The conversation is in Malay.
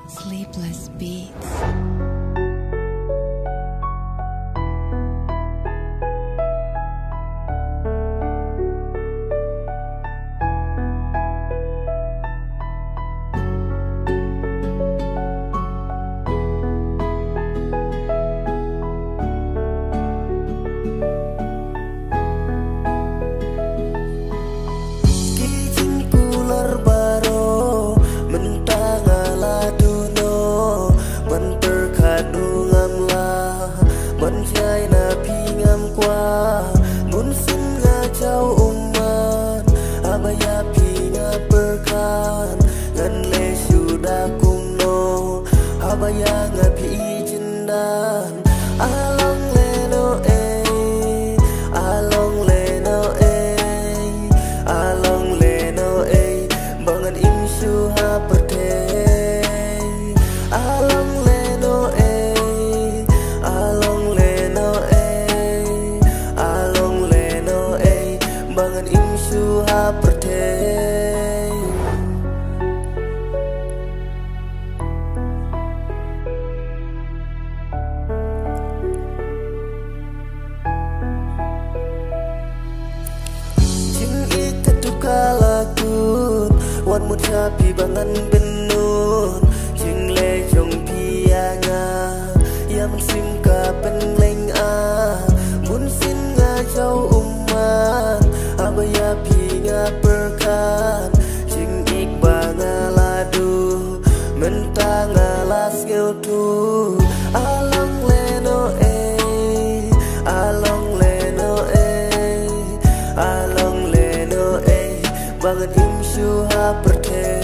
Sleepless Beats. Abaya ngapi cindan along leno along leno along leno bangan imsu ha perte along leno along leno along leno bangan imsu ha perte. Kalakun wan mutapi bangan benun jing le jong pianga ya mun sim ka penleng mun sin nga jau umman abaya pinga perkan jing ik bangaladu mentang alas ngeu tu along leno along leno along bangan imsu ha perte